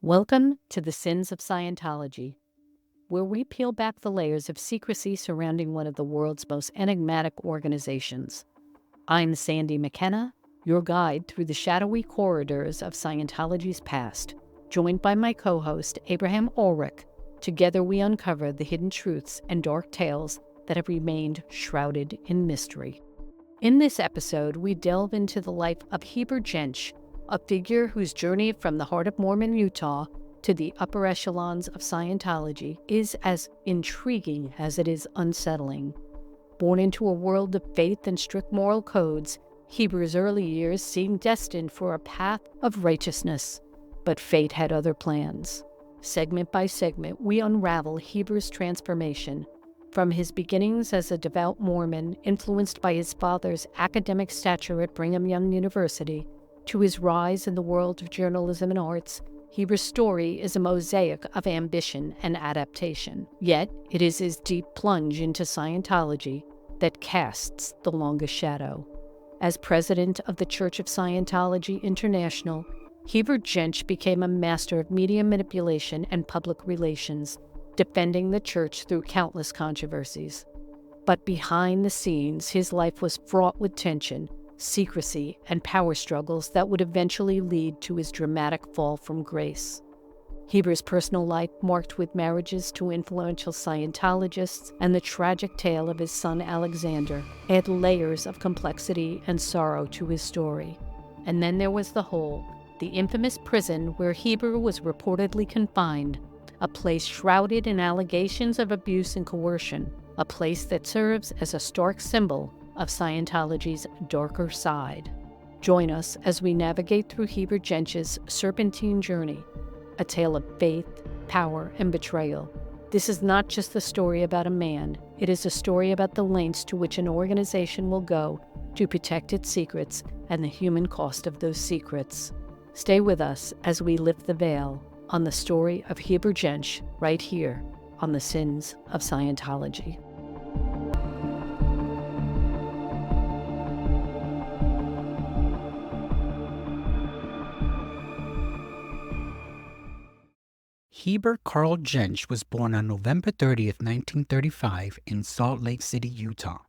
Welcome to the Sins of Scientology, where we peel back the layers of secrecy surrounding one of the world's most enigmatic organizations. I'm Sandy McKenna, your guide through the shadowy corridors of Scientology's past, joined by my co-host, Abraham Ulrich. Together we uncover the hidden truths and dark tales that have remained shrouded in mystery. In this episode, we delve into the life of Heber Jentzsch, a figure whose journey from the heart of Mormon Utah to the upper echelons of Scientology is as intriguing as it is unsettling. Born into a world of faith and strict moral codes, Heber's early years seemed destined for a path of righteousness, but fate had other plans. Segment by segment, we unravel Heber's transformation, from his beginnings as a devout Mormon influenced by his father's academic stature at Brigham Young University, to his rise in the world of journalism and arts. Heber's story is a mosaic of ambition and adaptation. Yet, it is his deep plunge into Scientology that casts the longest shadow. As president of the Church of Scientology International, Heber Jentzsch became a master of media manipulation and public relations, defending the church through countless controversies. But behind the scenes, his life was fraught with tension, secrecy, and power struggles that would eventually lead to his dramatic fall from grace. Heber's personal life, marked with marriages to influential Scientologists and the tragic tale of his son Alexander, add layers of complexity and sorrow to his story. And then there was the hole, the infamous prison where Heber was reportedly confined, a place shrouded in allegations of abuse and coercion, a place that serves as a stark symbol of Scientology's darker side. Join us as we navigate through Heber Jentzsch's serpentine journey, a tale of faith, power, and betrayal. This is not just the story about a man, it is a story about the lengths to which an organization will go to protect its secrets and the human cost of those secrets. Stay with us as we lift the veil on the story of Heber Jentzsch right here on the Sins of Scientology. Heber Carl Jentzsch was born on November 30th, 1935 in Salt Lake City, Utah.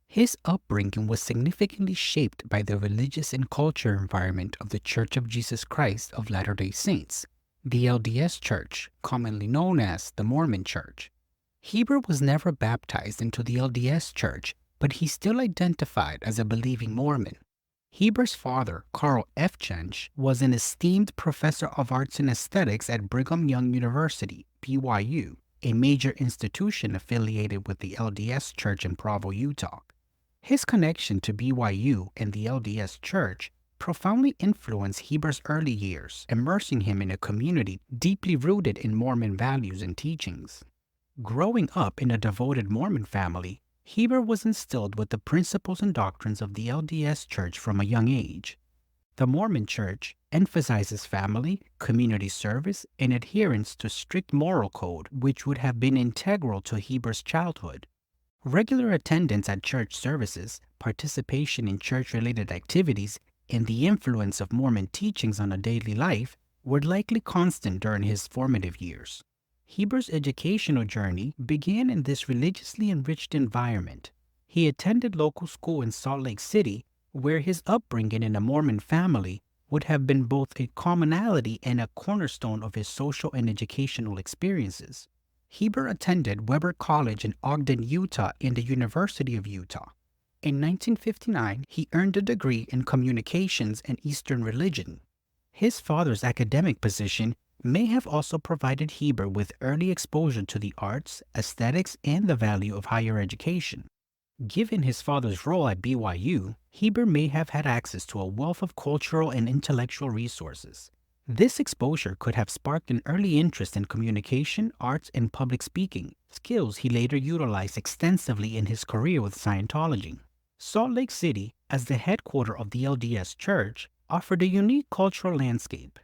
His upbringing was significantly shaped by the religious and culture environment of the Church of Jesus Christ of Latter-day Saints, the LDS Church, commonly known as the Mormon Church. Heber was never baptized into the LDS Church, but he still identified as a believing Mormon. Heber's father, Carl F. Jentzsch, was an esteemed professor of arts and aesthetics at Brigham Young University, BYU, a major institution affiliated with the LDS Church in Provo, Utah. His connection to BYU and the LDS Church profoundly influenced Heber's early years, immersing him in a community deeply rooted in Mormon values and teachings. Growing up in a devoted Mormon family, Heber was instilled with the principles and doctrines of the LDS Church from a young age. The Mormon Church emphasizes family, community service, and adherence to strict moral code, which would have been integral to Heber's childhood. Regular attendance at church services, participation in church-related activities, and the influence of Mormon teachings on a daily life were likely constant during his formative years. Heber's educational journey began in this religiously enriched environment. He attended local school in Salt Lake City, where his upbringing in a Mormon family would have been both a commonality and a cornerstone of his social and educational experiences. Heber attended Weber College in Ogden, Utah, and the University of Utah. In 1959, he earned a degree in communications and Eastern religion. His father's academic position may have also provided Heber with early exposure to the arts, aesthetics, and the value of higher education. Given his father's role at BYU, Heber may have had access to a wealth of cultural and intellectual resources. This exposure could have sparked an early interest in communication, arts, and public speaking, skills he later utilized extensively in his career with Scientology. Salt Lake City, as the headquarters of the LDS Church, offered a unique cultural landscape.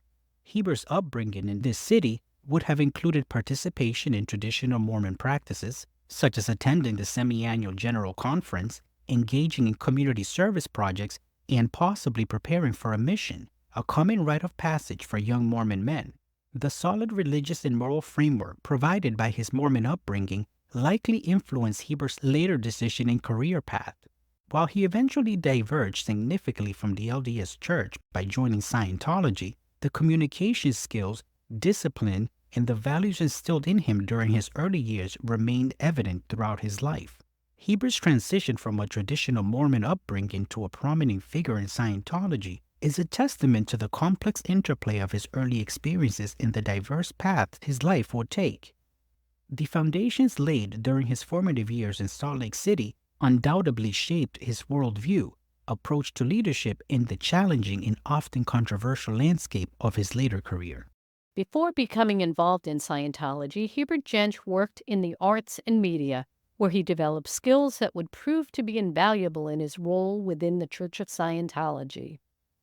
Heber's upbringing in this city would have included participation in traditional Mormon practices, such as attending the semi-annual General Conference, engaging in community service projects, and possibly preparing for a mission, a common rite of passage for young Mormon men. The solid religious and moral framework provided by his Mormon upbringing likely influenced Heber's later decision and career path. While he eventually diverged significantly from the LDS Church by joining Scientology, the communication skills, discipline, and the values instilled in him during his early years remained evident throughout his life. Heber's transition from a traditional Mormon upbringing to a prominent figure in Scientology is a testament to the complex interplay of his early experiences and the diverse paths his life would take. The foundations laid during his formative years in Salt Lake City undoubtedly shaped his worldview, approach to leadership, and the challenging and often controversial landscape of his later career. Before becoming involved in Scientology, Heber Jentzsch worked in the arts and media, where he developed skills that would prove to be invaluable in his role within the Church of Scientology.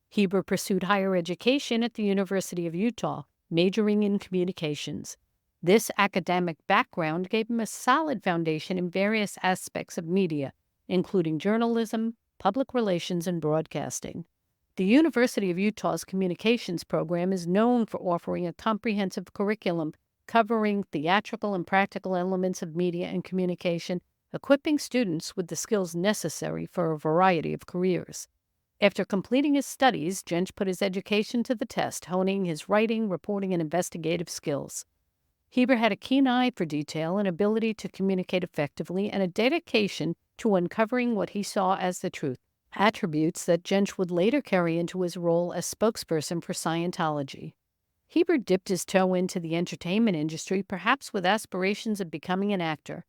Heber pursued higher education at the University of Utah, majoring in communications. This academic background gave him a solid foundation in various aspects of media, including journalism, public relations, and broadcasting. The University of Utah's communications program is known for offering a comprehensive curriculum covering theatrical and practical elements of media and communication, equipping students with the skills necessary for a variety of careers. After completing his studies, Jentzsch put his education to the test, honing his writing, reporting, and investigative skills. Heber had a keen eye for detail, an ability to communicate effectively, and a dedication to uncovering what he saw as the truth, attributes that Jentzsch would later carry into his role as spokesperson for Scientology. Heber dipped his toe into the entertainment industry, perhaps with aspirations of becoming an actor.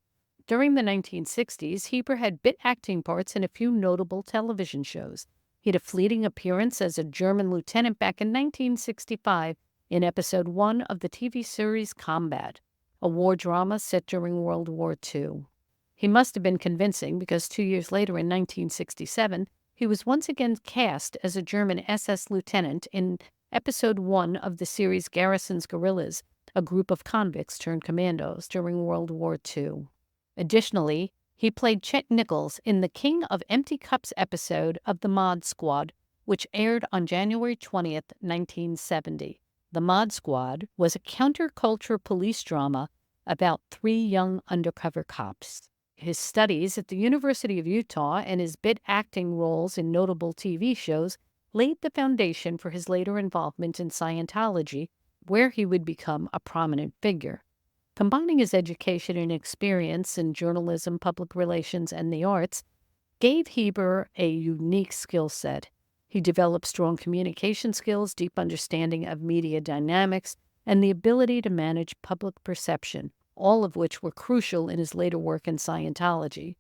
During the 1960s, Heber had bit acting parts in a few notable television shows. He had a fleeting appearance as a German lieutenant back in 1965 in Episode 1 of the TV series Combat, a war drama set during World War II. He must have been convincing because 2 years later in 1967, he was once again cast as a German SS lieutenant in Episode 1 of the series Garrison's Guerrillas, a group of convicts turned commandos during World War II. Additionally, he played Chet Nichols in the King of Empty Cups episode of The Mod Squad, which aired on January 20th, 1970. The Mod Squad was a counterculture police drama about 3 young undercover cops. His studies at the University of Utah and his bit acting roles in notable TV shows laid the foundation for his later involvement in Scientology, where he would become a prominent figure. Combining his education and experience in journalism, public relations, and the arts gave Heber a unique skill set. He developed strong communication skills, deep understanding of media dynamics, and the ability to manage public perception, all of which were crucial in his later work in Scientology.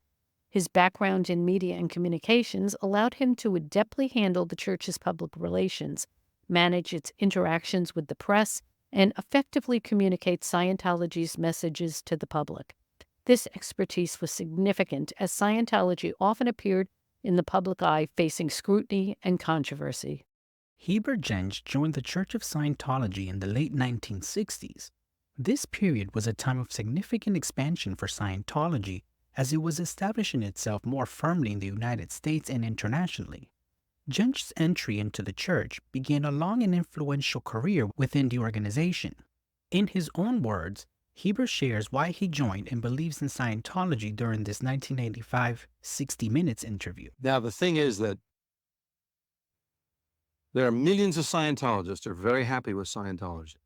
His background in media and communications allowed him to adeptly handle the Church's public relations, manage its interactions with the press, and effectively communicate Scientology's messages to the public. This expertise was significant as Scientology often appeared in the public eye facing scrutiny and controversy. Heber Jentzsch joined the Church of Scientology in the late 1960s. This period was a time of significant expansion for Scientology as it was establishing itself more firmly in the United States and internationally. Jentzsch's entry into the church began a long and influential career within the organization. In his own words, Heber shares why he joined and believes in Scientology during this 1985 60 Minutes interview. Now, the thing is that there are millions of Scientologists who are very happy with Scientology.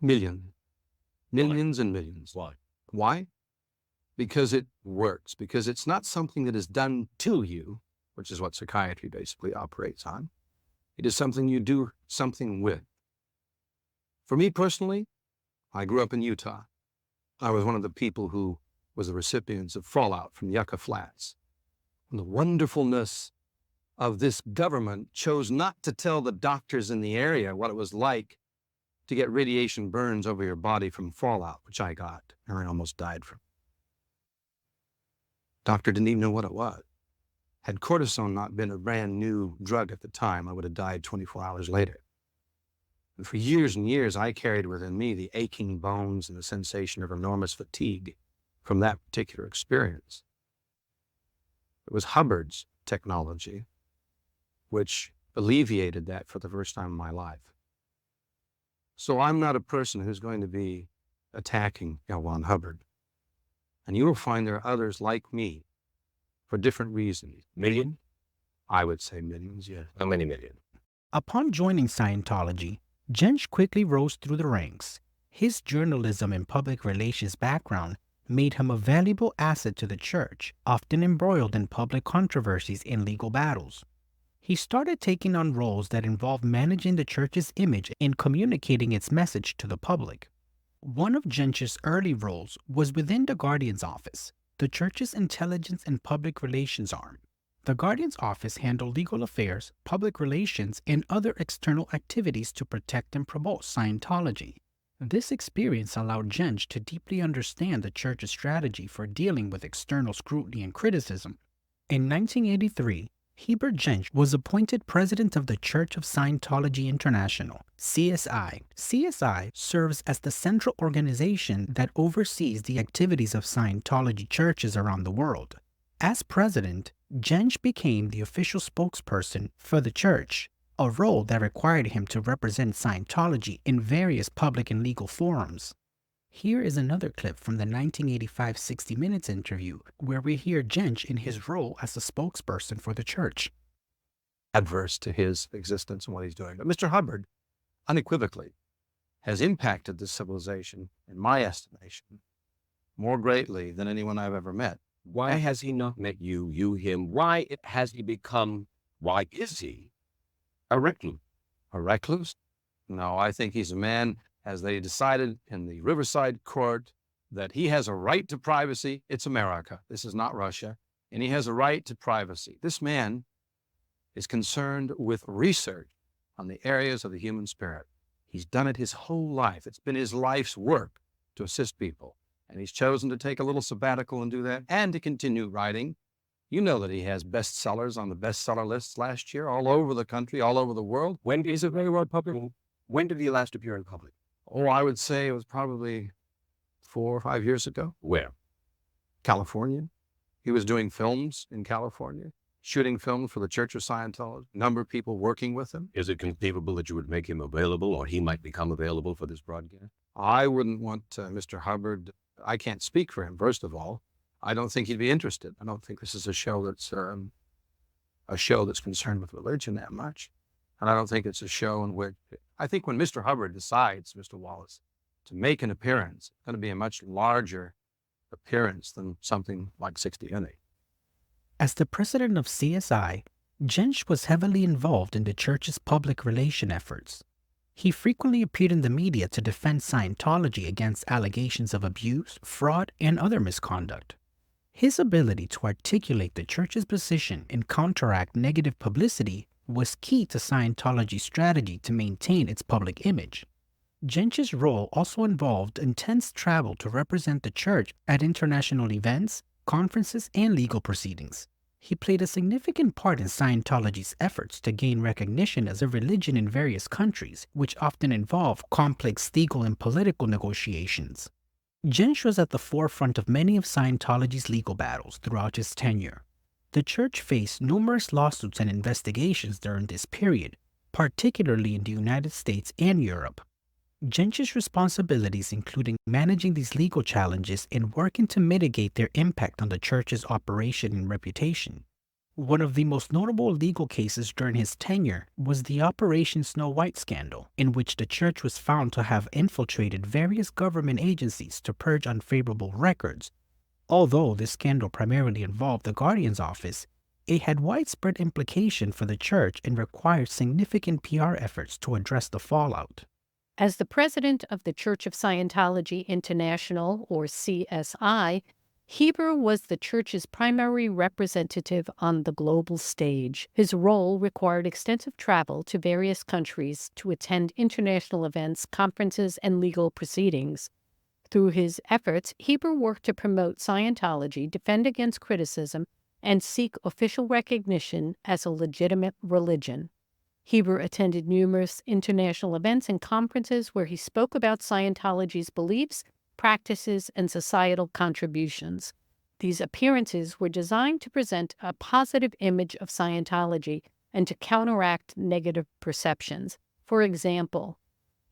Millions. Millions and millions. Why? Why? Because it works. Because it's not something that is done to you, which is what psychiatry basically operates on. It is something you do something with. For me personally, I grew up in Utah. I was one of the people who was the recipients of fallout from Yucca Flats. And the wonderfulness of this government chose not to tell the doctors in the area what it was like to get radiation burns over your body from fallout, which I got, and I almost died from. Doctor didn't even know what it was. Had cortisone not been a brand new drug at the time, I would have died 24 hours later. And for years and years, I carried within me the aching bones and the sensation of enormous fatigue from that particular experience. It was Hubbard's technology which alleviated that for the first time in my life. So I'm not a person who's going to be attacking L.ron Hubbard. And you will find there are others like me for different reasons. Million? I would say millions, yes. How many million? Upon joining Scientology, Jentzsch quickly rose through the ranks. His journalism and public relations background made him a valuable asset to the church, often embroiled in public controversies and legal battles. He started taking on roles that involved managing the church's image and communicating its message to the public. One of Jentzsch's early roles was within the Guardian's Office, the church's intelligence and public relations arm. The Guardian's Office handled legal affairs, public relations, and other external activities to protect and promote Scientology. This experience allowed Jentzsch to deeply understand the church's strategy for dealing with external scrutiny and criticism. In 1983, Heber Jentzsch was appointed president of the Church of Scientology International, CSI. CSI serves as the central organization that oversees the activities of Scientology churches around the world. As president, Jentzsch became the official spokesperson for the church, a role that required him to represent Scientology in various public and legal forums. Here is another clip from the 1985 60 Minutes interview where we hear Jentzsch in his role as a spokesperson for the church. Adverse to his existence and what he's doing. But Mr. Hubbard, unequivocally, has impacted this civilization, in my estimation, more greatly than anyone I've ever met. Why has he not met you, him? Why is he a recluse? A recluse? No, I think he's a man, as they decided in the Riverside Court, that he has a right to privacy. It's America. This is not Russia. And he has a right to privacy. This man is concerned with research on the areas of the human spirit. He's done it his whole life. It's been his life's work to assist people. And he's chosen to take a little sabbatical and do that, and to continue writing. You know that he has bestsellers on the bestseller lists last year, all over the country, all over the world. When is it very well public? When did he last appear in public? Oh, I would say it was probably 4 or 5 years ago. Where? California. He was doing films in California, shooting films for the Church of Scientology. A number of people working with him. Is it conceivable that you would make him available, or he might become available for this broadcast? I wouldn't want Mr. Hubbard. I can't speak for him, first of all. I don't think he'd be interested. I don't think this is a show that's concerned with religion that much. And I don't think it's a show in which, I think when Mr. Hubbard decides, Mr. Wallace, to make an appearance, it's going to be a much larger appearance than something like 60 Minutes. As the president of CSI, Jentzsch was heavily involved in the church's public relation efforts. He frequently appeared in the media to defend Scientology against allegations of abuse, fraud, and other misconduct. His ability to articulate the church's position and counteract negative publicity was key to Scientology's strategy to maintain its public image. Jentzsch's role also involved intense travel to represent the church at international events, conferences, and legal proceedings. He played a significant part in Scientology's efforts to gain recognition as a religion in various countries, which often involve complex legal and political negotiations. Jentzsch was at the forefront of many of Scientology's legal battles throughout his tenure. The church faced numerous lawsuits and investigations during this period, particularly in the United States and Europe. Jentzsch's responsibilities included managing these legal challenges and working to mitigate their impact on the church's operation and reputation. One of the most notable legal cases during his tenure was the Operation Snow White scandal, in which the church was found to have infiltrated various government agencies to purge unfavorable records. Although this scandal primarily involved the Guardian's Office, it had widespread implication for the church and required significant PR efforts to address the fallout. As the president of the Church of Scientology International, or CSI, Heber was the church's primary representative on the global stage. His role required extensive travel to various countries to attend international events, conferences, and legal proceedings. Through his efforts, Heber worked to promote Scientology, defend against criticism, and seek official recognition as a legitimate religion. Heber attended numerous international events and conferences where he spoke about Scientology's beliefs, practices, and societal contributions. These appearances were designed to present a positive image of Scientology and to counteract negative perceptions. For example,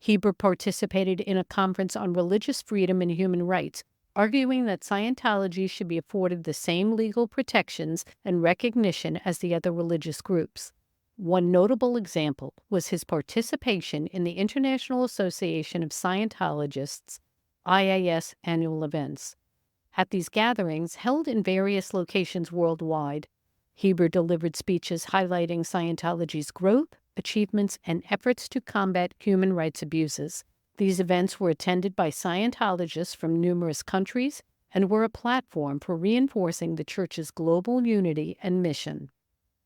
Heber participated in a conference on religious freedom and human rights, arguing that Scientology should be afforded the same legal protections and recognition as the other religious groups. One notable example was his participation in the International Association of Scientologists, IAS annual events. At these gatherings, held in various locations worldwide, Heber delivered speeches highlighting Scientology's growth, achievements, and efforts to combat human rights abuses. These events were attended by Scientologists from numerous countries and were a platform for reinforcing the Church's global unity and mission.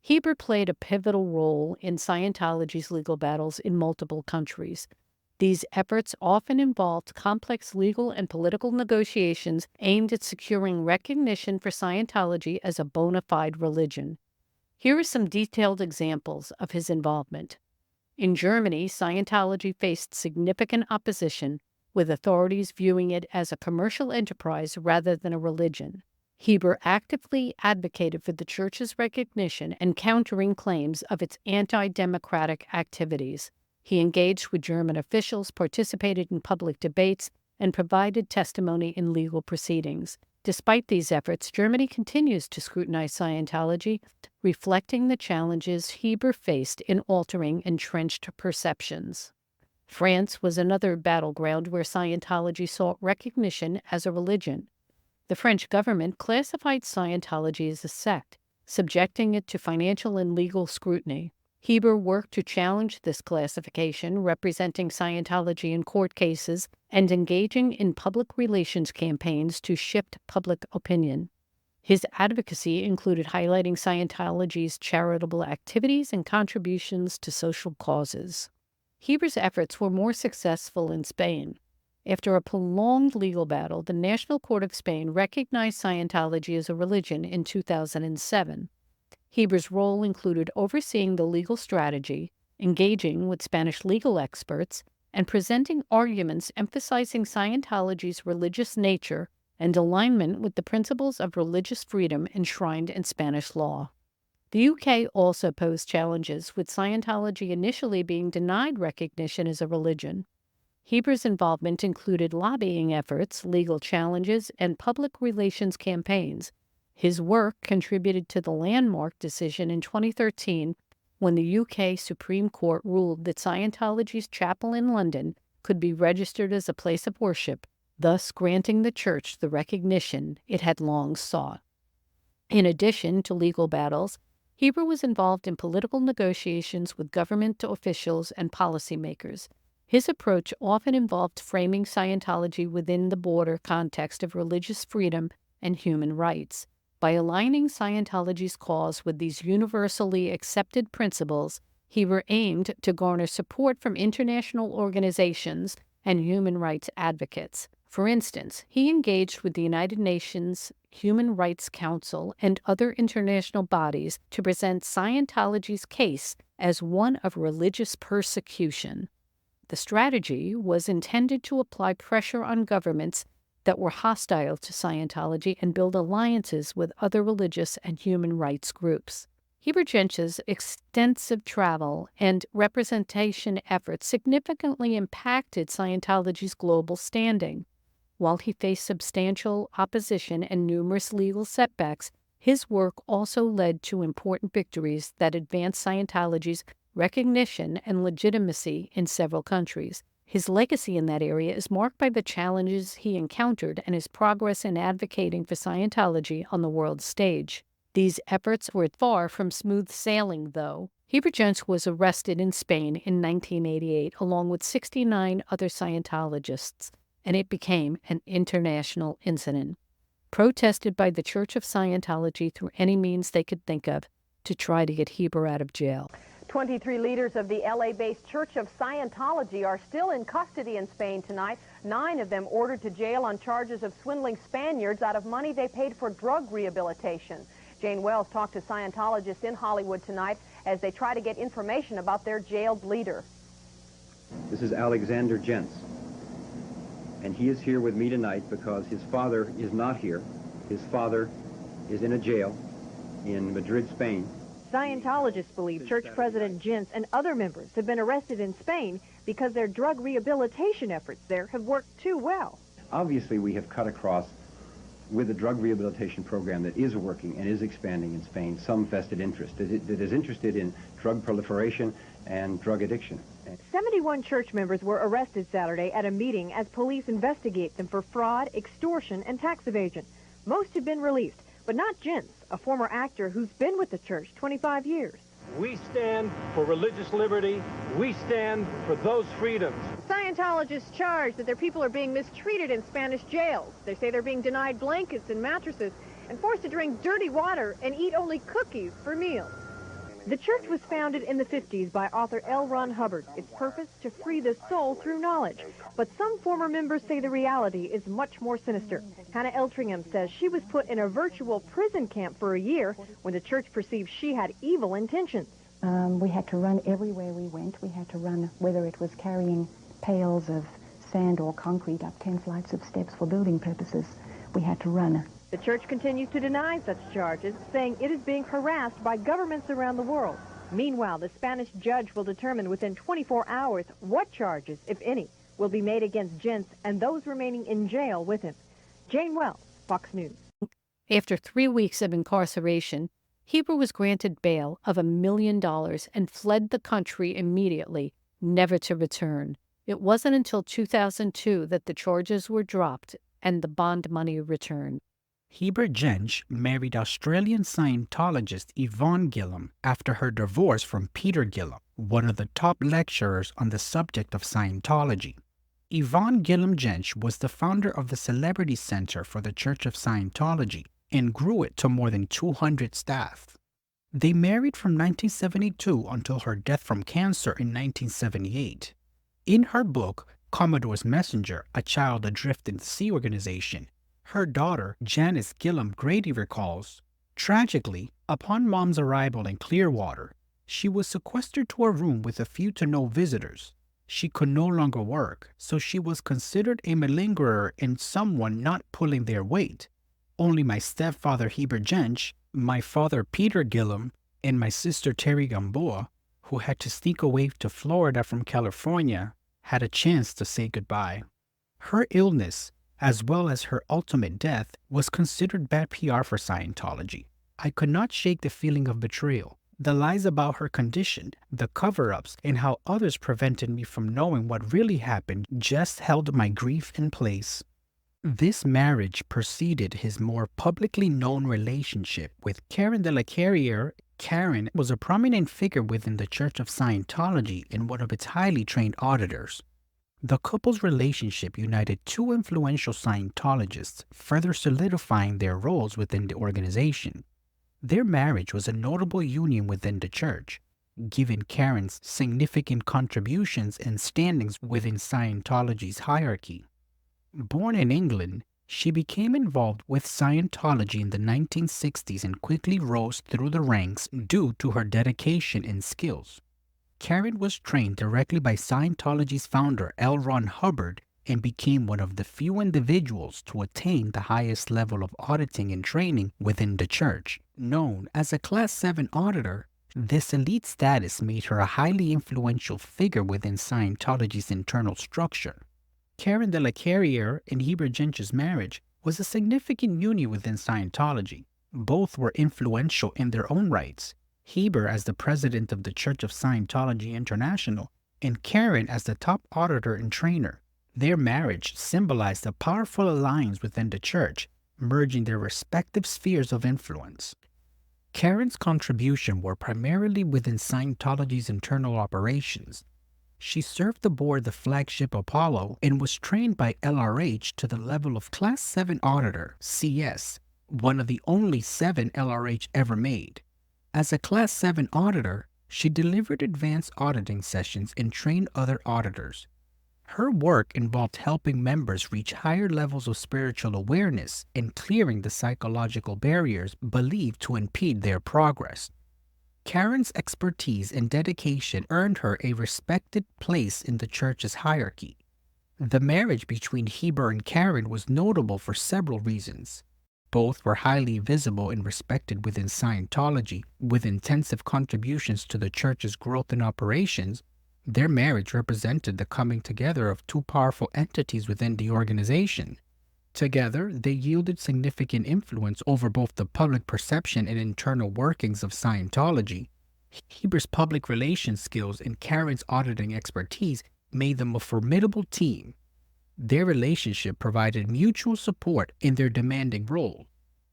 Heber played a pivotal role in Scientology's legal battles in multiple countries. These efforts often involved complex legal and political negotiations aimed at securing recognition for Scientology as a bona fide religion. Here are some detailed examples of his involvement. In Germany, Scientology faced significant opposition, with authorities viewing it as a commercial enterprise rather than a religion. Heber actively advocated for the Church's recognition and countering claims of its anti-democratic activities. He engaged with German officials, participated in public debates, and provided testimony in legal proceedings. Despite these efforts, Germany continues to scrutinize Scientology, reflecting the challenges Heber faced in altering entrenched perceptions. France was another battleground where Scientology sought recognition as a religion. The French government classified Scientology as a sect, subjecting it to financial and legal scrutiny. Heber worked to challenge this classification, representing Scientology in court cases and engaging in public relations campaigns to shift public opinion. His advocacy included highlighting Scientology's charitable activities and contributions to social causes. Heber's efforts were more successful in Spain. After a prolonged legal battle, the National Court of Spain recognized Scientology as a religion in 2007. Heber's role included overseeing the legal strategy, engaging with Spanish legal experts, and presenting arguments emphasizing Scientology's religious nature and alignment with the principles of religious freedom enshrined in Spanish law. The UK also posed challenges, with Scientology initially being denied recognition as a religion. Heber's involvement included lobbying efforts, legal challenges, and public relations campaigns. His work contributed to the landmark decision in 2013 when the UK Supreme Court ruled that Scientology's chapel in London could be registered as a place of worship, thus granting the Church the recognition it had long sought. In addition to legal battles, Heber was involved in political negotiations with government officials and policymakers. His approach often involved framing Scientology within the broader context of religious freedom and human rights. By aligning Scientology's cause with these universally accepted principles, Heber aimed to garner support from international organizations and human rights advocates. For instance, he engaged with the United Nations Human Rights Council and other international bodies to present Scientology's case as one of religious persecution. The strategy was intended to apply pressure on governments that were hostile to Scientology and build alliances with other religious and human rights groups. Heber Jentzsch's extensive travel and representation efforts significantly impacted Scientology's global standing. While he faced substantial opposition and numerous legal setbacks, his work also led to important victories that advanced Scientology's recognition and legitimacy in several countries. His legacy in that area is marked by the challenges he encountered and his progress in advocating for Scientology on the world stage. These efforts were far from smooth sailing, though. Heber Jentzsch was arrested in Spain in 1988 along with 69 other Scientologists, and it became an international incident, protested by the Church of Scientology through any means they could think of to try to get Heber out of jail. 23 leaders of the LA-based Church of Scientology are still in custody in Spain tonight. 9 of them ordered to jail on charges of swindling Spaniards out of money they paid for drug rehabilitation. Jane Wells talked to Scientologists in Hollywood tonight as they try to get information about their jailed leader. This is Alexander Jentzsch, and he is here with me tonight because his father is not here. His father is in a jail in Madrid, Spain. Scientologists believe Church President Jentzsch and other members have been arrested in Spain because their drug rehabilitation efforts there have worked too well. Obviously, we have cut across with a drug rehabilitation program that is working and is expanding in Spain some vested interest that is interested in drug proliferation and drug addiction. 71 church members were arrested Saturday at a meeting as police investigate them for fraud, extortion, and tax evasion. Most have been released, but not Jentzsch, a former actor who's been with the church 25 years. We stand for religious liberty. We stand for those freedoms. Scientologists charge that their people are being mistreated in Spanish jails. They say they're being denied blankets and mattresses and forced to drink dirty water and eat only cookies for meals. The church was founded in the 50s by author L.ron Hubbard. Its purpose, to free the soul through knowledge. But some former members say the reality is much more sinister. Hannah Eltringham says she was put in a virtual prison camp for a year when the church perceived she had evil intentions. We had to run everywhere we went. We had to run, whether it was carrying pails of sand or concrete up 10 flights of steps for building purposes. We had to run. The church continues to deny such charges, saying it is being harassed by governments around the world. Meanwhile, the Spanish judge will determine within 24 hours what charges, if any, will be made against Jentzsch and those remaining in jail with him. Jane Wells, Fox News. After 3 weeks of incarceration, Heber was granted bail of $1 million and fled the country immediately, never to return. It wasn't until 2002 that the charges were dropped and the bond money returned. Heber Jentzsch married Australian Scientologist Yvonne Gillham after her divorce from Peter Gillham, one of the top lecturers on the subject of Scientology. Yvonne Gillham Jentzsch was the founder of the Celebrity Center for the Church of Scientology and grew it to more than 200 staff. They married from 1972 until her death from cancer in 1978. In her book, Commodore's Messenger, A Child Adrift in the Sea Organization, her daughter, Janice Gillham Grady, recalls, tragically, upon Mom's arrival in Clearwater, she was sequestered to a room with a few to no visitors. She could no longer work, so she was considered a malingerer and someone not pulling their weight. Only my stepfather Heber Jentzsch, my father Peter Gillham, and my sister Terry Gamboa, who had to sneak away to Florida from California, had a chance to say goodbye. Her illness, as well as her ultimate death, was considered bad PR for Scientology. I could not shake the feeling of betrayal. The lies about her condition, the cover-ups, and how others prevented me from knowing what really happened just held my grief in place. This marriage preceded his more publicly known relationship with Karen de la Carriere. Karen was a prominent figure within the Church of Scientology and one of its highly trained auditors. The couple's relationship united two influential Scientologists, further solidifying their roles within the organization. Their marriage was a notable union within the church, given Karen's significant contributions and standings within Scientology's hierarchy. Born in England, she became involved with Scientology in the 1960s and quickly rose through the ranks due to her dedication and skills. Karen was trained directly by Scientology's founder L.ron Hubbard and became one of the few individuals to attain the highest level of auditing and training within the church. Known as a Class 7 auditor, this elite status made her a highly influential figure within Scientology's internal structure. Karen de la Carriere and Heber Jentzsch's marriage was a significant union within Scientology. Both were influential in their own rights. Heber as the president of the Church of Scientology International, and Karen as the top auditor and trainer. Their marriage symbolized a powerful alliance within the church, merging their respective spheres of influence. Karen's contributions were primarily within Scientology's internal operations. She served aboard the flagship Apollo and was trained by LRH to the level of Class 7 Auditor, CS, one of the only 7 LRH ever made. As a Class 7 auditor, she delivered advanced auditing sessions and trained other auditors. Her work involved helping members reach higher levels of spiritual awareness and clearing the psychological barriers believed to impede their progress. Karen's expertise and dedication earned her a respected place in the church's hierarchy. The marriage between Heber and Karen was notable for several reasons. Both were highly visible and respected within Scientology, with intensive contributions to the church's growth and operations. Their marriage represented the coming together of two powerful entities within the organization. Together, they yielded significant influence over both the public perception and internal workings of Scientology. Heber's public relations skills and Karen's auditing expertise made them a formidable team. Their relationship provided mutual support in their demanding role.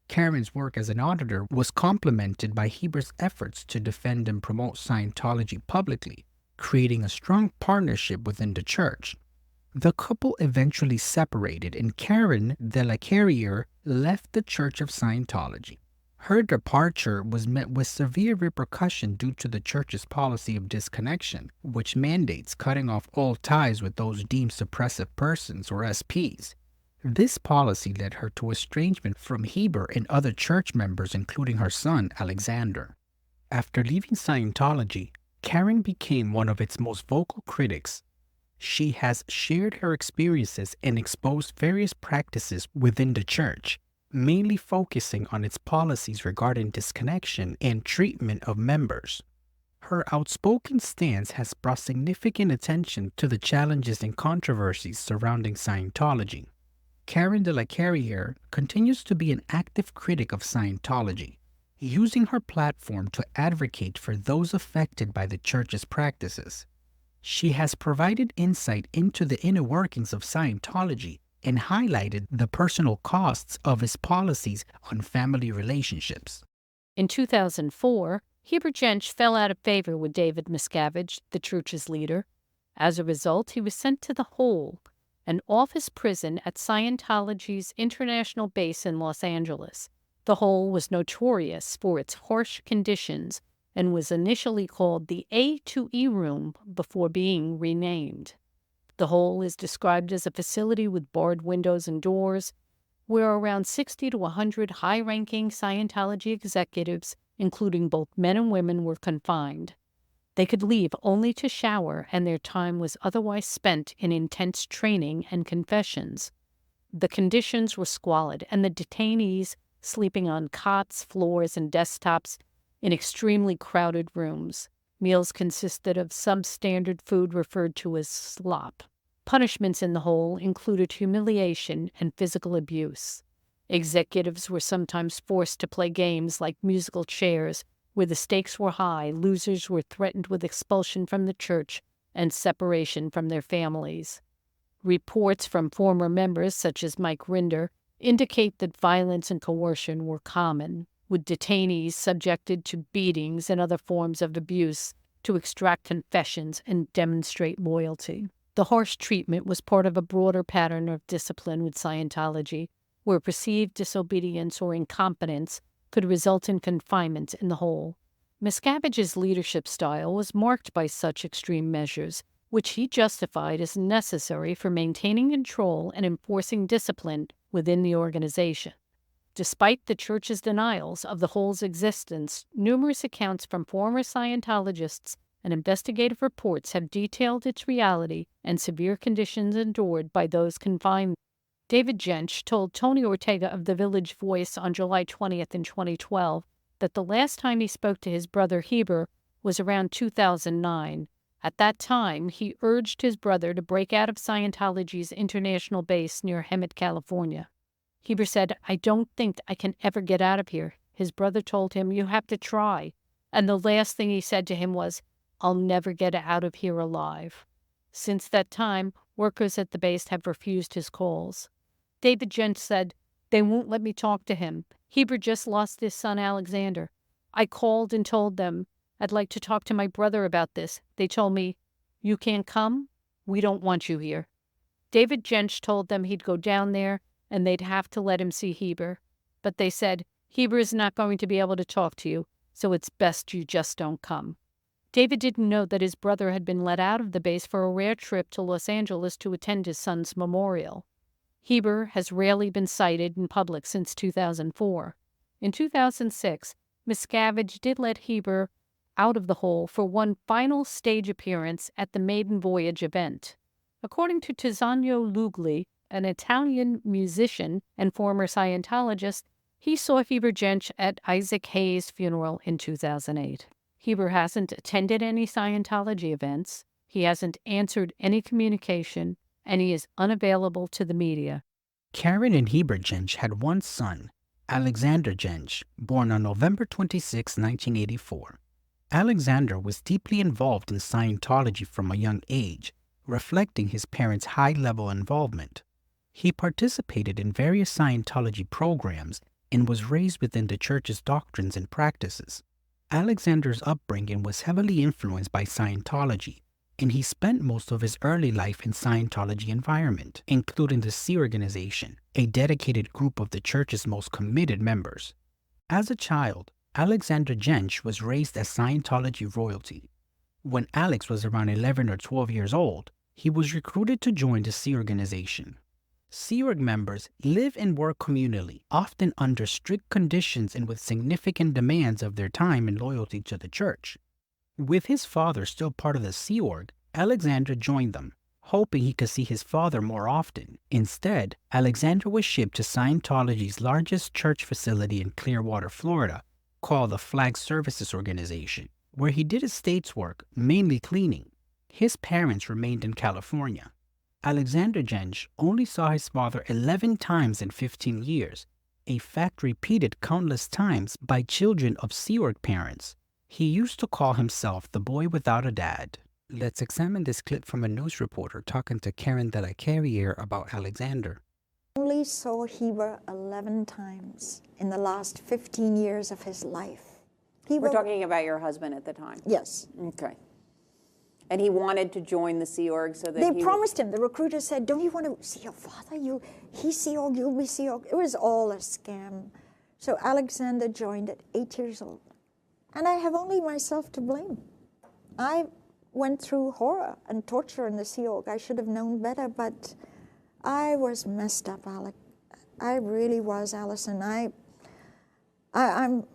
Karen's work as an auditor was complemented by Heber's efforts to defend and promote Scientology publicly, creating a strong partnership within the church. The couple eventually separated and Karen de la Carriere left the Church of Scientology. Her departure was met with severe repercussion due to the church's policy of disconnection, which mandates cutting off all ties with those deemed suppressive persons or SPs. This policy led her to estrangement from Heber and other church members, including her son, Alexander. After leaving Scientology, Karen became one of its most vocal critics. She has shared her experiences and exposed various practices within the church, mainly focusing on its policies regarding disconnection and treatment of members. Her outspoken stance has brought significant attention to the challenges and controversies surrounding Scientology. Karen de la Carriere continues to be an active critic of Scientology, using her platform to advocate for those affected by the church's practices. She has provided insight into the inner workings of Scientology and highlighted the personal costs of its policies on family relationships. In 2004, Heber Jentzsch fell out of favor with David Miscavige, the church's leader. As a result, he was sent to the Hole, an office prison at Scientology's international base in Los Angeles. The Hole was notorious for its harsh conditions and was initially called the A2E room before being renamed. The Hole is described as a facility with barred windows and doors, where around 60 to 100 high-ranking Scientology executives, including both men and women, were confined. They could leave only to shower, and their time was otherwise spent in intense training and confessions. The conditions were squalid, and the detainees sleeping on cots, floors, and desktops in extremely crowded rooms. Meals consisted of substandard food referred to as slop. Punishments in the Hole included humiliation and physical abuse. Executives were sometimes forced to play games like musical chairs, where the stakes were high. Losers were threatened with expulsion from the church and separation from their families. Reports from former members, such as Mike Rinder, indicate that violence and coercion were common, with detainees subjected to beatings and other forms of abuse to extract confessions and demonstrate loyalty. The harsh treatment was part of a broader pattern of discipline with Scientology, where perceived disobedience or incompetence could result in confinement in the Hole. Miscavige's leadership style was marked by such extreme measures, which he justified as necessary for maintaining control and enforcing discipline within the organization. Despite the church's denials of the Hole's existence, numerous accounts from former Scientologists and investigative reports have detailed its reality and severe conditions endured by those confined. David Jentzsch told Tony Ortega of The Village Voice on July 20th in 2012 that the last time he spoke to his brother Heber was around 2009. At that time, he urged his brother to break out of Scientology's international base near Hemet, California. Heber said, "I don't think I can ever get out of here." His brother told him, "You have to try." And the last thing he said to him was, "I'll never get out of here alive." Since that time, workers at the base have refused his calls. David Jentzsch said, "They won't let me talk to him. Heber just lost his son Alexander. I called and told them I'd like to talk to my brother about this. They told me, 'You can't come? We don't want you here.'" David Jentzsch told them he'd go down there and they'd have to let him see Heber. But they said, "Heber is not going to be able to talk to you, so it's best you just don't come." David didn't know that his brother had been let out of the base for a rare trip to Los Angeles to attend his son's memorial. Heber has rarely been cited in public since 2004. In 2006, Miscavige did let Heber out of the Hole for one final stage appearance at the Maiden Voyage event. According to Tiziano Lugli, an Italian musician and former Scientologist, he saw Heber Jentzsch at Isaac Hayes' funeral in 2008. Heber hasn't attended any Scientology events. He hasn't answered any communication, and he is unavailable to the media. Karen and Heber Jentzsch had one son, Alexander Jentzsch, born on November 26, 1984. Alexander was deeply involved in Scientology from a young age, reflecting his parents' high-level involvement. He participated in various Scientology programs and was raised within the church's doctrines and practices. Alexander's upbringing was heavily influenced by Scientology, and he spent most of his early life in Scientology environment, including the Sea Organization, a dedicated group of the church's most committed members. As a child, Alexander Jentzsch was raised as Scientology royalty. When Alex was around 11 or 12 years old, he was recruited to join the Sea Organization. Sea Org members live and work communally, often under strict conditions and with significant demands of their time and loyalty to the church. With his father still part of the Sea Org, Alexander joined them, hoping he could see his father more often. Instead, Alexander was shipped to Scientology's largest church facility in Clearwater, Florida, called the Flag Services Organization, where he did estates work, mainly cleaning. His parents remained in California. Alexander Jentzsch only saw his father 11 times in 15 years, a fact repeated countless times by children of Sea Org parents. He used to call himself the boy without a dad. Let's examine this clip from a news reporter talking to Karen de la Carriere about Alexander. Only saw Heber 11 times in the last 15 years of his life. We're talking about your husband at the time? Yes. Okay. And he wanted to join the Sea Org so that they promised him. The recruiter said, don't you want to see your father? He's Sea Org, you'll be Sea Org. It was all a scam. So Alexander joined at 8 years old. And I have only myself to blame. I went through horror and torture in the Sea Org. I should have known better, but I was messed up, Alec. I really was, Allison. I'm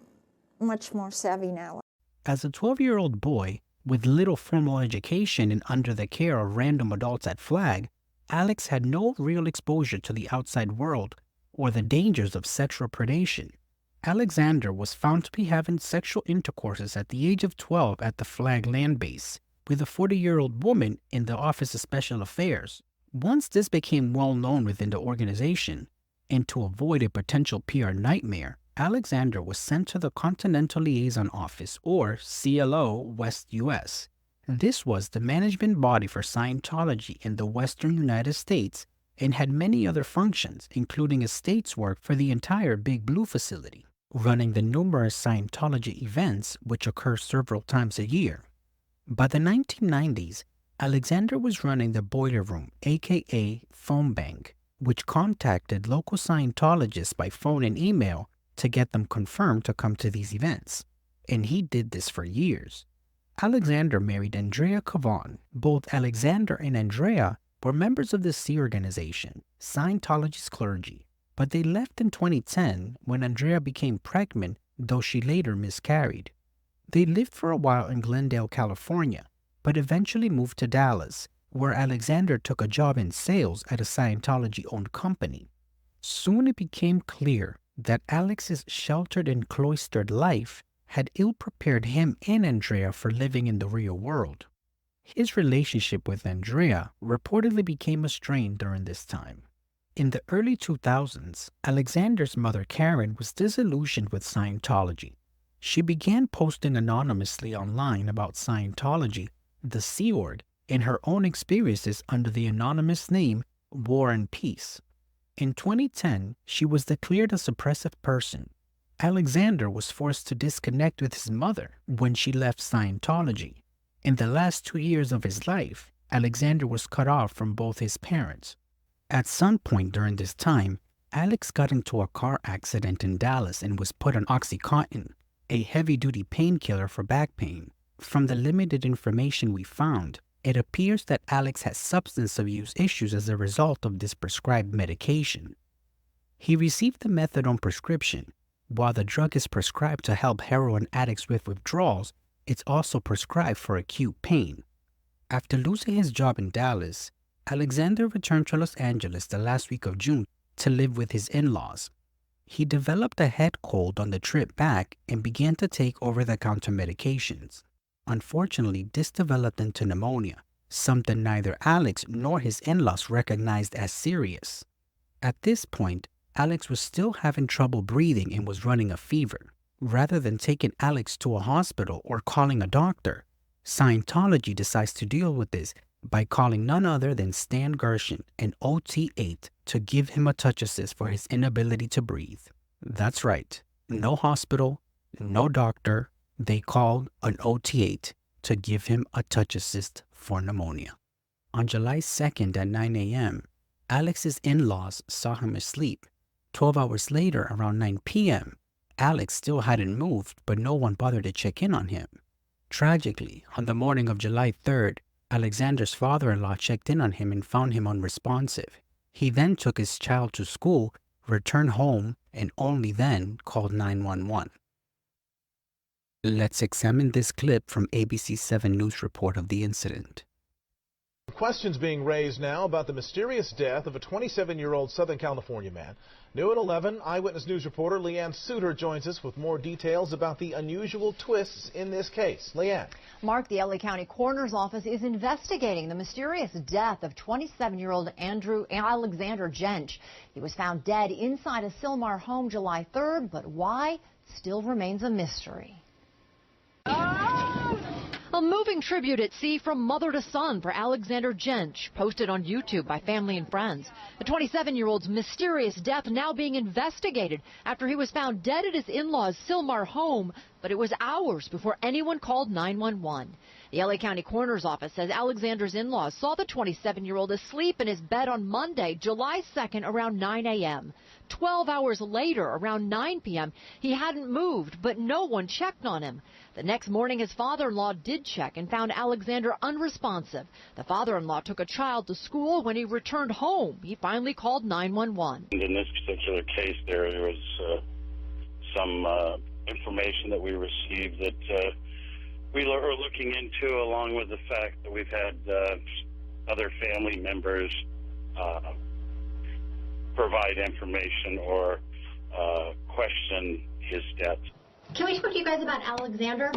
much more savvy now. As a 12-year-old boy, with little formal education and under the care of random adults at Flag, Alex had no real exposure to the outside world or the dangers of sexual predation. Alexander was found to be having sexual intercourses at the age of 12 at the Flag land base with a 40-year-old woman in the Office of Special Affairs. Once this became well known within the organization, and to avoid a potential PR nightmare, Alexander was sent to the Continental Liaison Office, or CLO, West U.S. This was the management body for Scientology in the Western United States and had many other functions, including estates work for the entire Big Blue facility, running the numerous Scientology events which occur several times a year. By the 1990s, Alexander was running the Boiler Room, aka Phone Bank, which contacted local Scientologists by phone and email to get them confirmed to come to these events. And he did this for years. Alexander married Andrea Cavan. Both Alexander and Andrea were members of the Sea Organization, Scientology's clergy, but they left in 2010 when Andrea became pregnant, though she later miscarried. They lived for a while in Glendale, California, but eventually moved to Dallas, where Alexander took a job in sales at a Scientology-owned company. Soon it became clear that Alex's sheltered and cloistered life had ill-prepared him and Andrea for living in the real world. His relationship with Andrea reportedly became strained during this time. In the early 2000s, Alexander's mother Karen was disillusioned with Scientology. She began posting anonymously online about Scientology, the Sea Org, and her own experiences under the anonymous name War and Peace. In 2010, she was declared a suppressive person. Alexander was forced to disconnect with his mother when she left Scientology. In the last 2 years of his life, Alexander was cut off from both his parents. At some point during this time, Alex got into a car accident in Dallas and was put on Oxycontin, a heavy-duty painkiller for back pain. From the limited information we found, it appears that Alex has substance abuse issues as a result of this prescribed medication. He received the methadone prescription. While the drug is prescribed to help heroin addicts with withdrawals, it's also prescribed for acute pain. After losing his job in Dallas, Alexander returned to Los Angeles the last week of June to live with his in-laws. He developed a head cold on the trip back and began to take over-the-counter medications. Unfortunately, this developed into pneumonia, something neither Alex nor his in-laws recognized as serious. At this point, Alex was still having trouble breathing and was running a fever. Rather than taking Alex to a hospital or calling a doctor, Scientology decides to deal with this by calling none other than Stan Gershon, an OT8, to give him a touch assist for his inability to breathe. That's right, no hospital, no doctor. They called an OT8 to give him a touch assist for pneumonia. On July 2nd at 9 a.m., Alex's in-laws saw him asleep. 12 hours later, around 9 p.m., Alex still hadn't moved, but no one bothered to check in on him. Tragically, on the morning of July 3rd, Alexander's father-in-law checked in on him and found him unresponsive. He then took his child to school, returned home, and only then called 911. Let's examine this clip from ABC 7 News report of the incident. Questions being raised now about the mysterious death of a 27-year-old Southern California man. New at 11, Eyewitness News reporter Leanne Suter joins us with more details about the unusual twists in this case. Leanne. Mark, the LA County Coroner's Office is investigating the mysterious death of 27-year-old Alexander Jentzsch. He was found dead inside a Sylmar home July 3rd, but why still remains a mystery. A moving tribute at sea from mother to son for Alexander Jentzsch, posted on YouTube by family and friends. The 27-year-old's mysterious death now being investigated after he was found dead at his in-laws' Sylmar home, but it was hours before anyone called 911. The LA County Coroner's Office says Alexander's in-laws saw the 27-year-old asleep in his bed on Monday, July 2nd, around 9 a.m. 12 hours later, around 9 p.m., he hadn't moved, but no one checked on him. The next morning, his father-in-law did check and found Alexander unresponsive. The father-in-law took a child to school. When he returned home, he finally called 911. In this particular case, there was some information that we received that we were looking into, along with the fact that we've had other family members provide information or question his death. Can we talk to you guys about Alexander?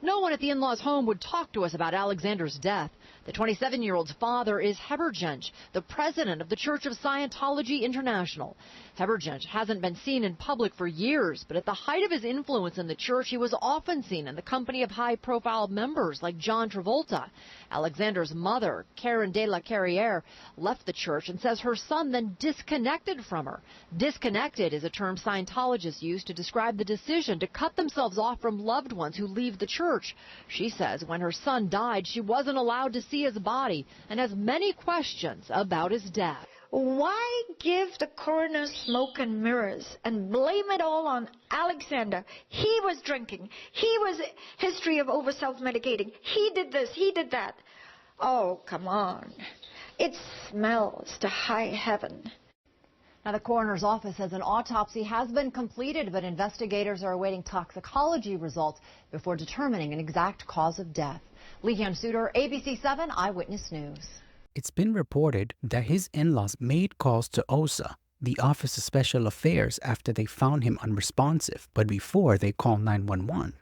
No one at the in-laws' home would talk to us about Alexander's death. The 27-year-old's father is Heber Jentzsch, the president of the Church of Scientology International. Heber Jentzsch hasn't been seen in public for years, but at the height of his influence in the church, he was often seen in the company of high-profile members like John Travolta. Alexander's mother, Karen de la Carriere, left the church and says her son then disconnected from her. Disconnected is a term Scientologists use to describe the decision to cut themselves off from loved ones who leave the church. She says when her son died, she wasn't allowed to see his body and has many questions about his death. Why give the coroner smoke and mirrors and blame it all on Alexander? He was drinking. He was history of over self-medicating. He did this. He did that. Oh, come on. It smells to high heaven. Now, the coroner's office says an autopsy has been completed, but investigators are awaiting toxicology results before determining an exact cause of death. Leanne Suter, ABC 7 Eyewitness News. It's been reported that his in-laws made calls to OSA, the Office of Special Affairs, after they found him unresponsive, but before they called 911.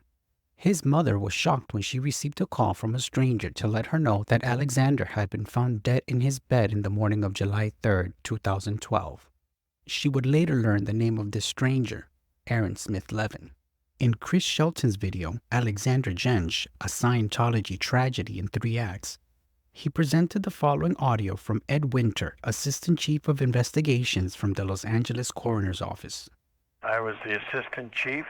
His mother was shocked when she received a call from a stranger to let her know that Alexander had been found dead in his bed in the morning of July 3rd, 2012. She would later learn the name of this stranger, Aaron Smith Levin. In Chris Shelton's video, Alexander Jentzsch, A Scientology Tragedy in 3 Acts, he presented the following audio from Ed Winter, Assistant Chief of Investigations from the Los Angeles Coroner's Office. I was the Assistant Chief.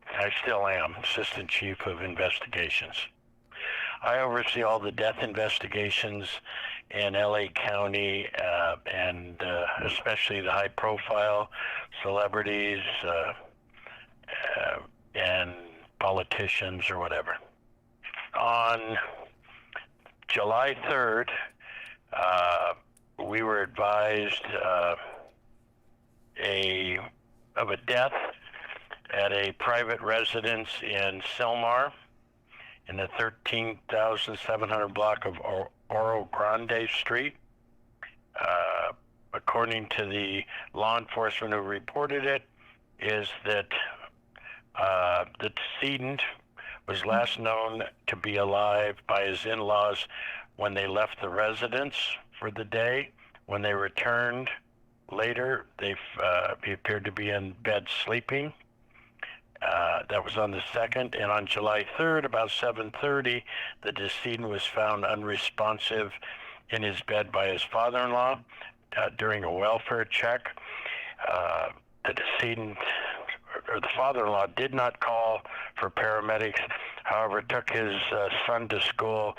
I still am Assistant Chief of Investigations. I oversee all the death investigations in LA County and especially the high-profile celebrities and politicians or whatever. On July 3rd, we were advised of a death at a private residence in Sylmar in the 13,700 block of Oro Grande Street. According to the law enforcement who reported it, is that the decedent was last known to be alive by his in-laws when they left the residence for the day. When they returned later, he appeared to be in bed sleeping. That was on the 2nd, and on July 3rd, about 7:30, the decedent was found unresponsive in his bed by his father-in-law during a welfare check. The decedent, or the father-in-law, did not call for paramedics, however, took his son to school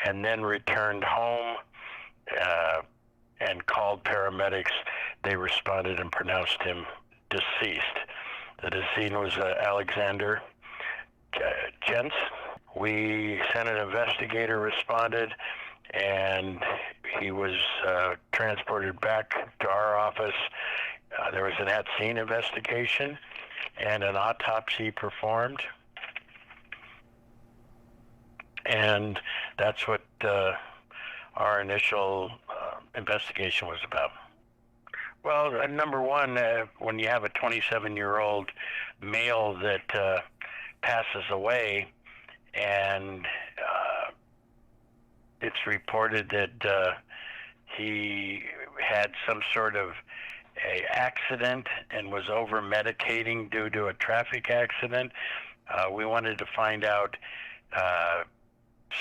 and then returned home and called paramedics. They responded and pronounced him deceased. The decedent was Alexander Jentzsch. We sent an investigator, responded, and he was transported back to our office. There was an at-scene investigation and an autopsy performed. And that's what our initial investigation was about. Well, number one, when you have a 27-year-old male that passes away, and it's reported that he had some sort of a accident and was over-medicating due to a traffic accident, we wanted to find out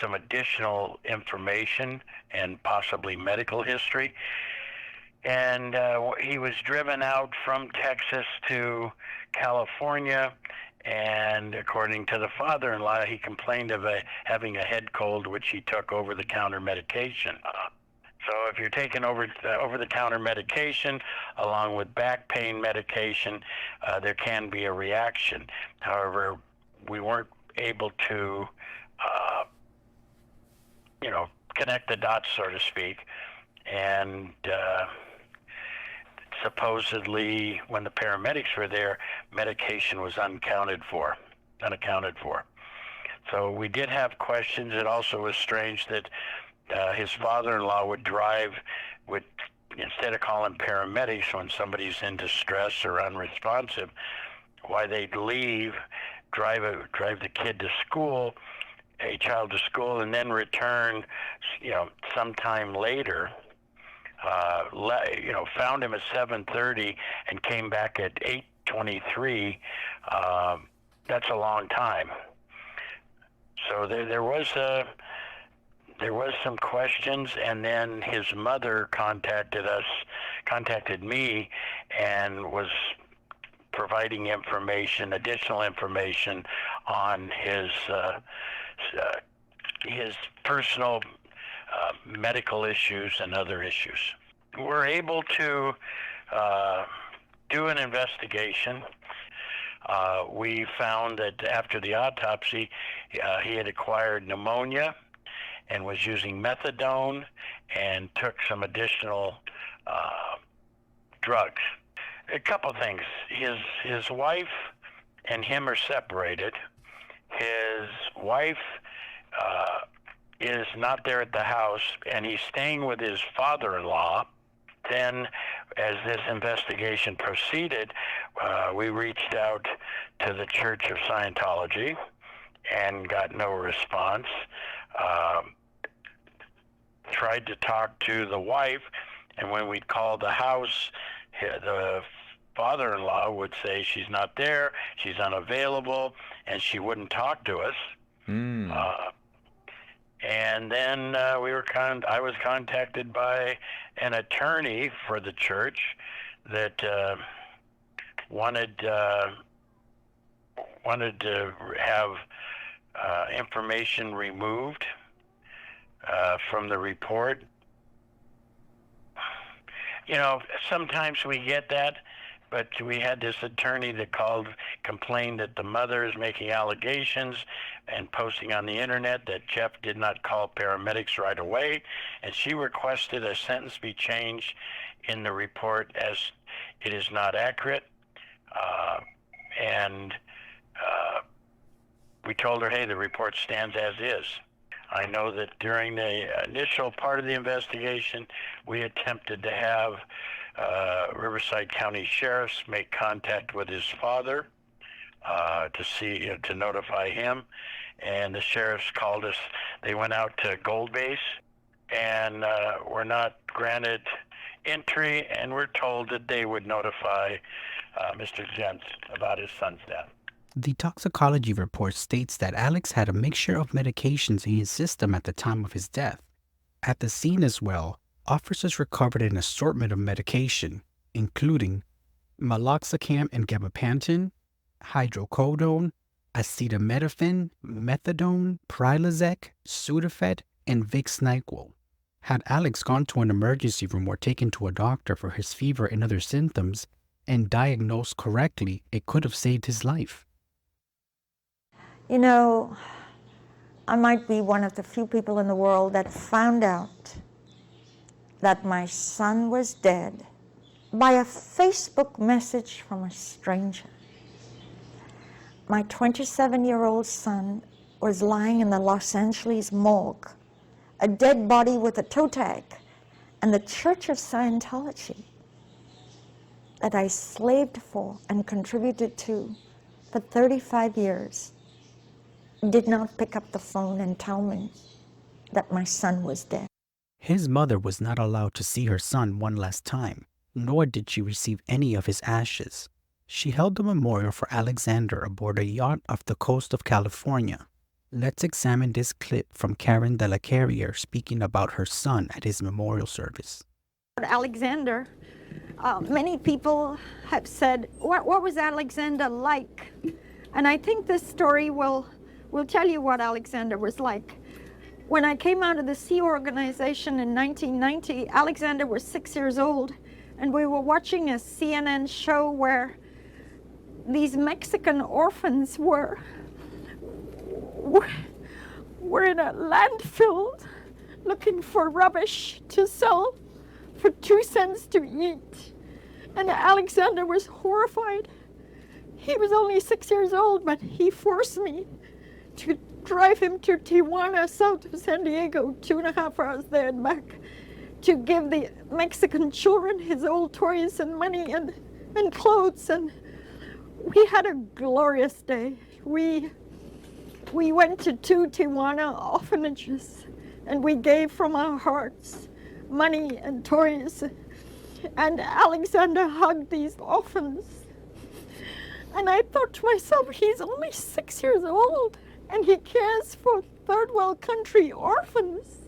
some additional information and possibly medical history. And he was driven out from Texas to California, and according to the father-in-law, he complained of having a head cold, which he took over-the-counter medication. So if you're taking over-the-counter medication along with back pain medication, there can be a reaction. However, we weren't able to, connect the dots, so to speak, and supposedly when the paramedics were there, medication was unaccounted for. So we did have questions. It also was strange that his father-in-law would drive, instead of calling paramedics when somebody's in distress or unresponsive, why they'd leave, drive the kid to school, a child to school, and then return, sometime later. Found him at 7:30 and came back at 8:23. That's a long time. So there was some questions, and then his mother contacted me, and was providing additional information on his personal medical issues and other issues. We're able to do an investigation. We found that after the autopsy, he had acquired pneumonia and was using methadone and took some additional drugs. A couple things. His wife and him are separated. His wife is not there at the house, and he's staying with his father-in-law. Then, as this investigation proceeded, we reached out to the Church of Scientology and got no response. Tried to talk to the wife, and when we'd call the house, the father-in-law would say she's not there, she's unavailable, and she wouldn't talk to us. And then I was contacted by an attorney for the church that wanted to have information removed from the report. Sometimes we get that, but we had this attorney that complained that the mother is making allegations and posting on the internet that Jeff did not call paramedics right away, and she requested a sentence be changed in the report as it is not accurate. And we told her, hey, the report stands as is. I know that during the initial part of the investigation, we attempted to have Riverside County Sheriff's make contact with his father to notify him. And the sheriffs called us. They went out to Gold Base and were not granted entry, and were told that they would notify Mr. Jentzsch about his son's death. The toxicology report states that Alex had a mixture of medications in his system at the time of his death. At the scene as well, officers recovered an assortment of medication, including meloxicam and gabapentin, hydrocodone, acetaminophen, methadone, Prilosec, Sudafed, and Vicks NyQuil. Had Alex gone to an emergency room or taken to a doctor for his fever and other symptoms and diagnosed correctly, it could have saved his life. You know, I might be one of the few people in the world that found out that my son was dead by a Facebook message from a stranger. My 27-year-old son was lying in the Los Angeles morgue, a dead body with a toe tag, and the Church of Scientology that I slaved for and contributed to for 35 years did not pick up the phone and tell me that my son was dead. His mother was not allowed to see her son one last time, nor did she receive any of his ashes. She held a memorial for Alexander aboard a yacht off the coast of California. Let's examine this clip from Karen de la Carriere speaking about her son at his memorial service. Alexander, many people have said, what was Alexander like? And I think this story will tell you what Alexander was like. When I came out of the Sea Organization in 1990, Alexander was 6 years old, and we were watching a CNN show where these Mexican orphans were in a landfill looking for rubbish to sell for 2 cents to eat. And Alexander was horrified. He was only 6 years old, but he forced me to drive him to Tijuana, south of San Diego, 2.5 hours there and back, to give the Mexican children his old toys and money and clothes. And we had a glorious day. We went to 2 Tijuana orphanages, and we gave from our hearts money and toys. And Alexander hugged these orphans. And I thought to myself, he's only 6 years old, and he cares for third world country orphans.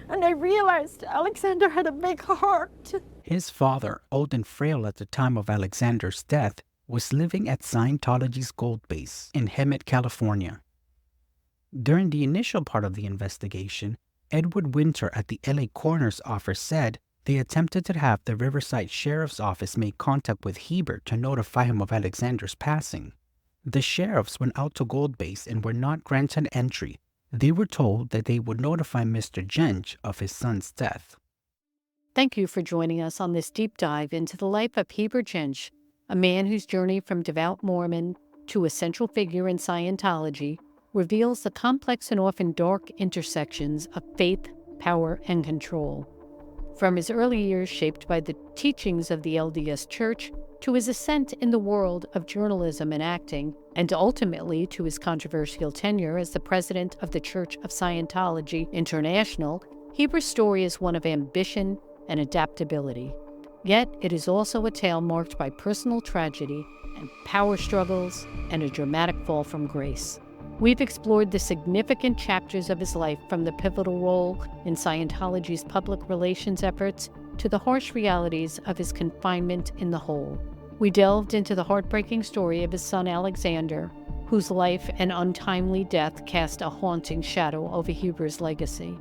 And I realized Alexander had a big heart. His father, old and frail at the time of Alexander's death, was living at Scientology's Gold Base in Hemet, California. During the initial part of the investigation, Edward Winter at the LA Coroner's Office said they attempted to have the Riverside Sheriff's Office make contact with Heber to notify him of Alexander's passing. The sheriffs went out to Gold Base and were not granted entry. They were told that they would notify Mr. Jentzsch of his son's death. Thank you for joining us on this deep dive into the life of Heber Jentzsch, a man whose journey from devout Mormon to a central figure in Scientology reveals the complex and often dark intersections of faith, power, and control. From his early years shaped by the teachings of the LDS Church, to his ascent in the world of journalism and acting, and ultimately to his controversial tenure as the president of the Church of Scientology International, Heber's story is one of ambition and adaptability. Yet it is also a tale marked by personal tragedy and power struggles and a dramatic fall from grace. We've explored the significant chapters of his life, from the pivotal role in Scientology's public relations efforts to the harsh realities of his confinement in the hole. We delved into the heartbreaking story of his son Alexander, whose life and untimely death cast a haunting shadow over Heber's legacy.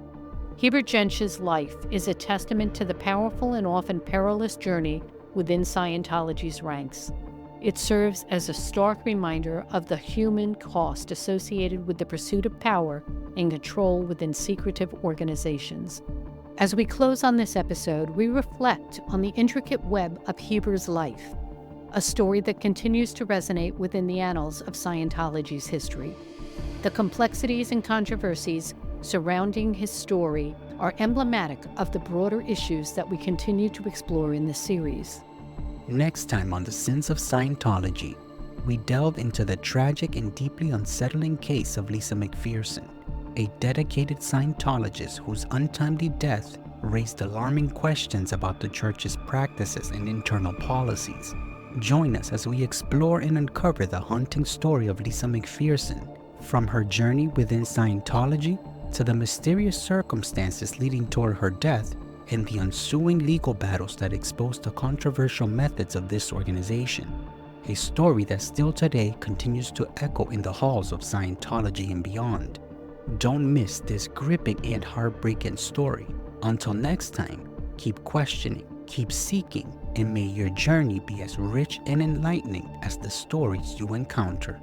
Heber Jentzsch's life is a testament to the powerful and often perilous journey within Scientology's ranks. It serves as a stark reminder of the human cost associated with the pursuit of power and control within secretive organizations. As we close on this episode, we reflect on the intricate web of Heber's life, a story that continues to resonate within the annals of Scientology's history. The complexities and controversies surrounding his story are emblematic of the broader issues that we continue to explore in this series. Next time on The Sins of Scientology, we delve into the tragic and deeply unsettling case of Lisa McPherson, a dedicated Scientologist whose untimely death raised alarming questions about the church's practices and internal policies. Join us as we explore and uncover the haunting story of Lisa McPherson, from her journey within Scientology to the mysterious circumstances leading toward her death and the ensuing legal battles that exposed the controversial methods of this organization. A story that still today continues to echo in the halls of Scientology and beyond. Don't miss this gripping and heartbreaking story. Until next time, keep questioning, keep seeking, and may your journey be as rich and enlightening as the stories you encounter.